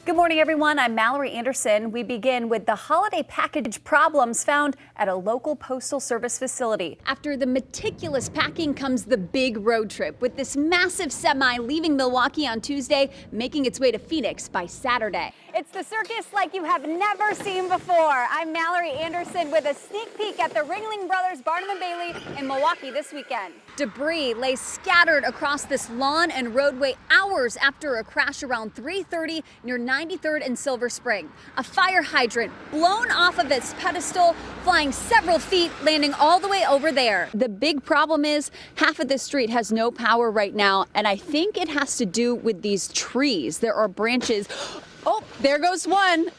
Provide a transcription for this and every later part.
Good morning, everyone. I'm Mallory Anderson. We begin with the holiday package problems found at a local postal service facility. After the meticulous packing comes the big road trip, with this massive semi leaving Milwaukee on Tuesday, making its way to Phoenix by Saturday. It's the circus like you have never seen before. I'm Mallory Anderson with a sneak peek at the Ringling Brothers Barnum & Bailey in Milwaukee this weekend. Debris lay scattered across this lawn and roadway hours after a crash around 3:30 near 93rd and Silver Spring. A fire hydrant blown off of its pedestal, flying several feet, landing all the way over there. The big problem is half of the street has no power right now, and I think it has to do with these trees. There are branches. Oh, there goes one.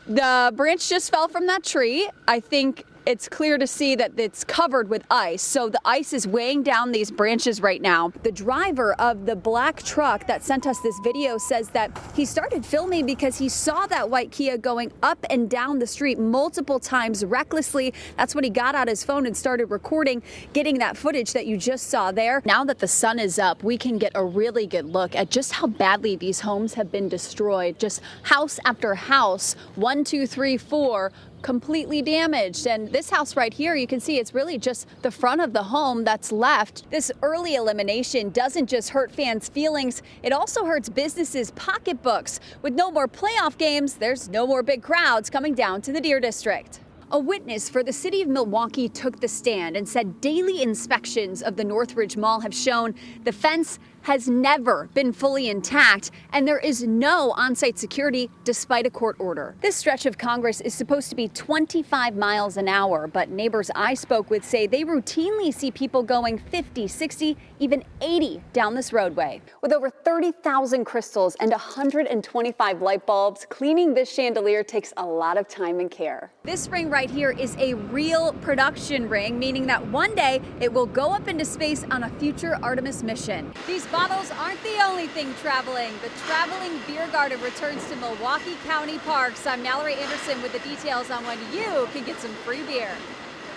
The branch just fell from that tree. I think it's clear to see that it's covered with ice. So the ice is weighing down these branches right now. The driver of the black truck that sent us this video says that he started filming because he saw that white Kia going up and down the street multiple times recklessly. That's when he got out his phone and started recording, getting that footage that you just saw there. Now that the sun is up, we can get a really good look at just how badly these homes have been destroyed. Just house after house, 1, 2, 3, 4, completely damaged. And this house right here, you can see it's really just the front of the home that's left. This early elimination doesn't just hurt fans' feelings, it also hurts businesses' pocketbooks. With no more playoff games, there's no more big crowds coming down to the Deer District. A witness for the city of Milwaukee took the stand and said daily inspections of the Northridge Mall have shown the fence has never been fully intact, and there is no on-site security despite a court order. This stretch of Congress is supposed to be 25 miles an hour, but neighbors I spoke with say they routinely see people going 50, 60, even 80 down this roadway. With over 30,000 crystals and 125 light bulbs, cleaning this chandelier takes a lot of time and care. This ring right here is a real production ring, meaning that one day it will go up into space on a future Artemis mission. These bottles aren't the only thing traveling. The traveling beer garden returns to Milwaukee County Parks. I'm Mallory Anderson with the details on when you can get some free beer.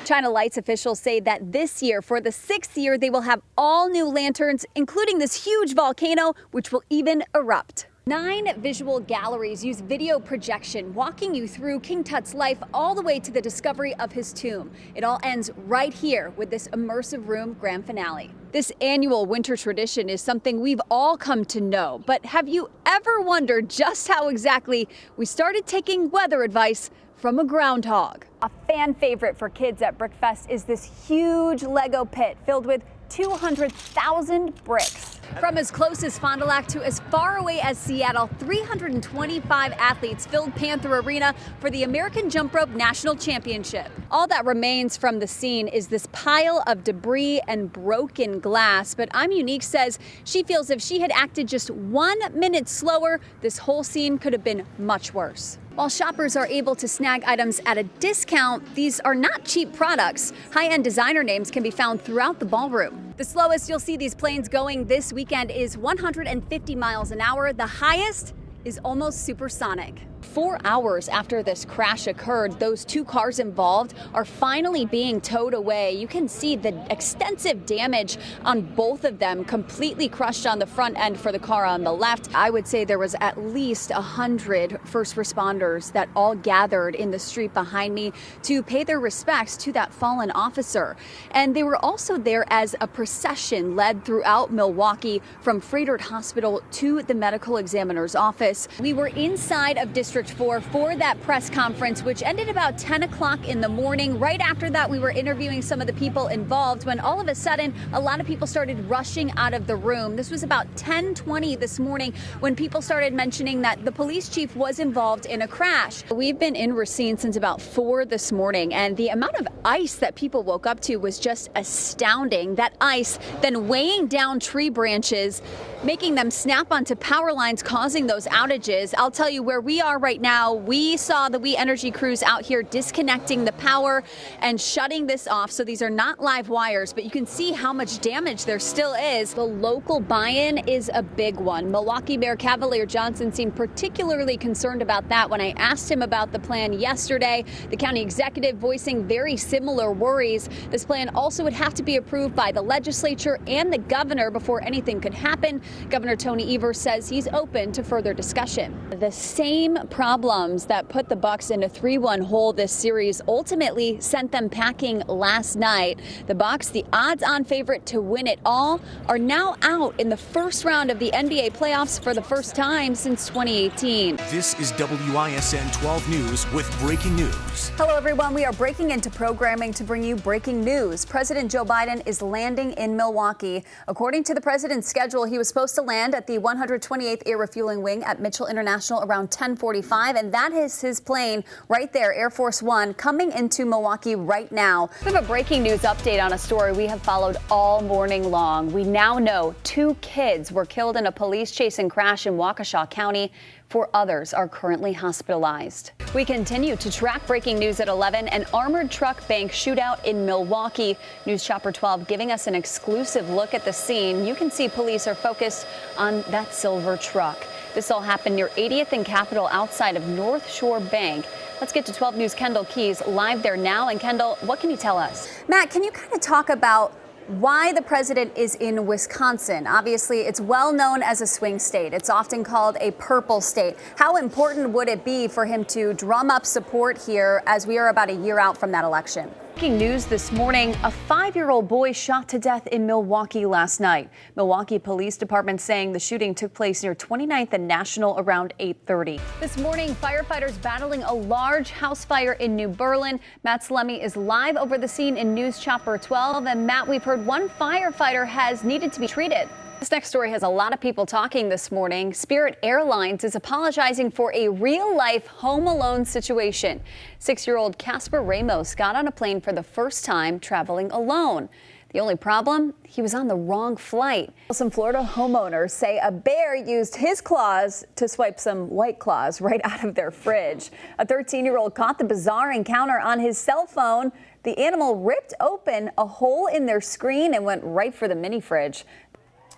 China Lights officials say that this year, for the 6th year, they will have all new lanterns, including this huge volcano, which will even erupt. 9 visual galleries use video projection, walking you through King Tut's life all the way to the discovery of his tomb. It all ends right here with this immersive room grand finale. This annual winter tradition is something we've all come to know, but have you ever wondered just how exactly we started taking weather advice from a groundhog? A fan favorite for kids at Brickfest is this huge Lego pit filled with 200,000 bricks. From as close as Fond du Lac to as far away as Seattle, 325 athletes filled Panther Arena for the American Jump Rope National Championship. All that remains from the scene is this pile of debris and broken glass, but I'm Unique says she feels if she had acted just 1 minute slower, this whole scene could have been much worse. While shoppers are able to snag items at a discount, these are not cheap products. High-end designer names can be found throughout the ballroom. The slowest you'll see these planes going this weekend is 150 miles an hour. The highest is almost supersonic. 4 hours after this crash occurred, those 2 cars involved are finally being towed away. You can see the extensive damage on both of them, completely crushed on the front end for the car on the left. I would say there was at least 100 first responders that all gathered in the street behind me to pay their respects to that fallen officer. And they were also there as a procession led throughout Milwaukee from Froedtert Hospital to the medical examiner's office. We were inside of District 4 for that press conference, which ended about 10 o'clock in the morning. Right after that, we were interviewing some of the people involved when all of a sudden, a lot of people started rushing out of the room. This was about 10:20 this morning when people started mentioning that the police chief was involved in a crash. We've been in Racine since about 4 this morning, and the amount of ice that people woke up to was just astounding. That ice then weighing down tree branches, making them snap onto power lines, causing those outages. I'll tell you where we are right now. We saw the We Energy crews out here disconnecting the power and shutting this off. So these are not live wires, but you can see how much damage there still is. The local buy-in is a big one. Milwaukee Mayor Cavalier Johnson seemed particularly concerned about that when I asked him about the plan yesterday. The county executive voicing very similar worries. This plan also would have to be approved by the legislature and the governor before anything could happen. Governor Tony Evers says he's open to further discussion. The same problems that put the Bucs in a 3-1 hole this series ultimately sent them packing last night. The Bucs, the odds-on favorite to win it all, are now out in the first round of the NBA playoffs for the first time since 2018. This is WISN 12 News with breaking news. Hello, everyone. We are breaking into programming to bring you breaking news. President Joe Biden is landing in Milwaukee. According to the president's schedule, he was supposed to land at the 128th Air Refueling Wing at Mitchell International around 10:45, and that is his plane right there, Air Force One, coming into Milwaukee right now. We have a breaking news update on a story we have followed all morning long. We now know 2 kids were killed in a police chase and crash in Waukesha County. 4 others are currently hospitalized. We continue to track breaking news at 11, an armored truck bank shootout in Milwaukee. News Chopper 12 giving us an exclusive look at the scene. You can see police are focused on that silver truck. This all happened near 80th and Capitol outside of North Shore Bank. Let's get to 12 News' Kendall Keys live there now. And Kendall, what can you tell us? Matt, can you kind of talk about why the president is in Wisconsin? Obviously, it's well known as a swing state. It's often called a purple state. How important would it be for him to drum up support here as we are about a year out from that election? Breaking news this morning, a 5-year-old boy shot to death in Milwaukee last night. Milwaukee Police Department saying the shooting took place near 29th and National around 8:30. This morning, firefighters battling a large house fire in New Berlin. Matt Salemi is live over the scene in News Chopper 12. And Matt, we've heard one firefighter has needed to be treated. This next story has a lot of people talking this morning. Spirit Airlines is apologizing for a real-life Home Alone situation. 6-year-old Casper Ramos got on a plane for the first time traveling alone. The only problem, he was on the wrong flight. Some Florida homeowners say a bear used his claws to swipe some White Claws right out of their fridge. A 13-year-old caught the bizarre encounter on his cell phone. The animal ripped open a hole in their screen and went right for the mini fridge.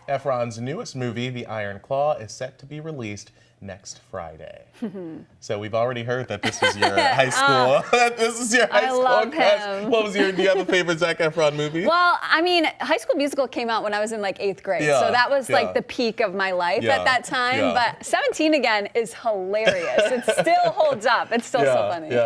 Efron's newest movie, The Iron Claw, is set to be released next Friday. So we've already heard that this is your high school. This is your high school love crush. him. What was do you have a favorite Zac Efron movie? Well, I mean, High School Musical came out when I was in like 8th grade. So that was like the peak of my life at that time. But 17 Again is hilarious. It still holds up. It's still so funny.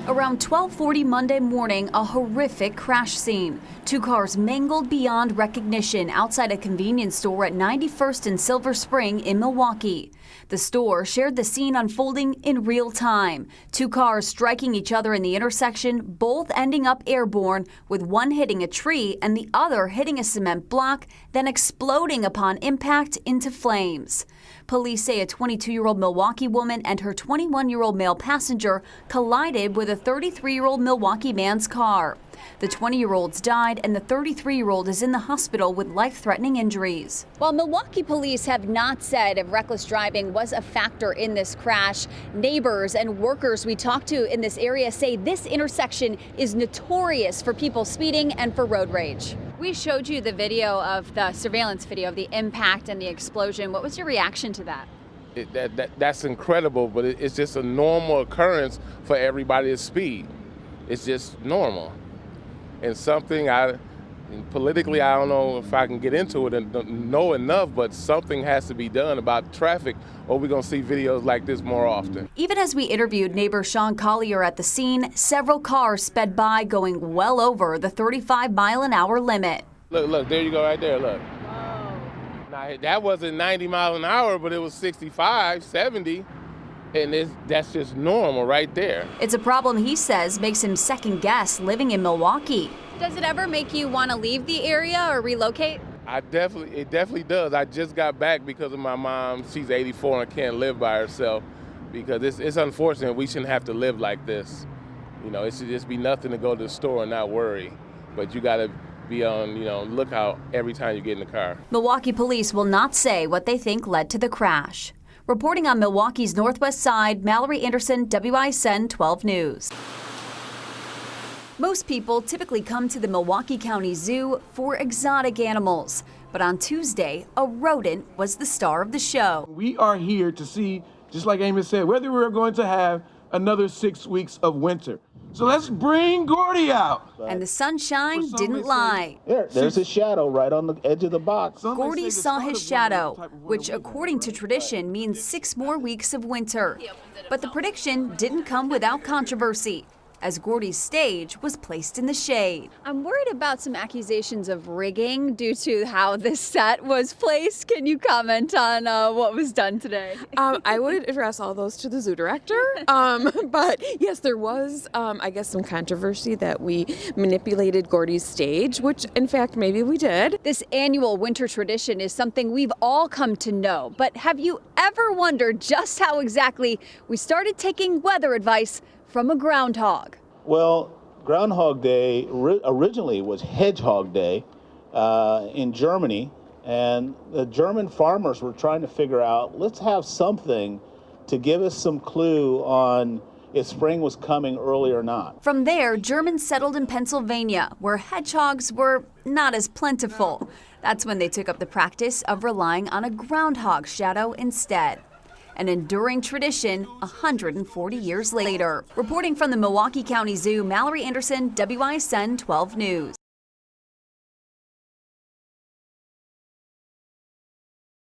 Around 12:40 Monday morning, a horrific crash scene. 2 cars mangled beyond recognition outside a convenience store at 91st and Silver Spring in Milwaukee. The store shared the scene unfolding in real time. 2 cars striking each other in the intersection, both ending up airborne, with one hitting a tree and the other hitting a cement block, then exploding upon impact into flames. Police say a 22-year-old Milwaukee woman and her 21-year-old male passenger collided with a 33-year-old Milwaukee man's car. The 20-year-old's died and the 33-year-old is in the hospital with life-threatening injuries. While Milwaukee police have not said if reckless driving was a factor in this crash, neighbors and workers we talked to in this area say this intersection is notorious for people speeding and for road rage. We showed you the video of the surveillance video of the impact and the explosion. What was your reaction to that? That's incredible, but it's just a normal occurrence for everybody to speed. It's just normal. And something politically, I don't know if I can get into it and know enough, but something has to be done about traffic or we're going to see videos like this more often. Even as we interviewed neighbor Sean Collier at the scene, several cars sped by going well over the 35-mile-an-hour limit. Look, there you go right there, look. Whoa. Now, that wasn't 90 miles an hour, but it was 65, 70. And that's just normal right there. It's a problem he says makes him second guess living in Milwaukee. Does it ever make you want to leave the area or relocate? It definitely does. I just got back because of my mom. She's 84 and can't live by herself because it's unfortunate. We shouldn't have to live like this. You know, it should just be nothing to go to the store and not worry. But you got to be on, lookout every time you get in the car. Milwaukee police will not say what they think led to the crash. Reporting on Milwaukee's northwest side, Mallory Anderson, WISN 12 News. Most people typically come to the Milwaukee County Zoo for exotic animals. But on Tuesday, a rodent was the star of the show. We are here to see, just like Amos said, whether we're going to have another 6 weeks of winter. So let's bring Gordy out. And the sunshine didn't lie. There's his shadow right on the edge of the box. Gordy saw his shadow, which according to tradition means 6 more weeks of winter. But the prediction didn't come without controversy, as Gordy's stage was placed in the shade. I'm worried about some accusations of rigging due to how this set was placed. Can you comment on what was done today? I would address all those to the zoo director. But yes, there was, I guess, some controversy that we manipulated Gordy's stage, which in fact, maybe we did. This annual winter tradition is something we've all come to know. But have you ever wondered just how exactly we started taking weather advice from a groundhog? Well, Groundhog Day originally was Hedgehog Day in Germany, and the German farmers were trying to figure out, let's have something to give us some clue on if spring was coming early or not. From there, Germans settled in Pennsylvania, where hedgehogs were not as plentiful. That's when they took up the practice of relying on a groundhog shadow instead. An enduring tradition 140 years later. Reporting from the Milwaukee County Zoo, Mallory Anderson, WISN 12 News.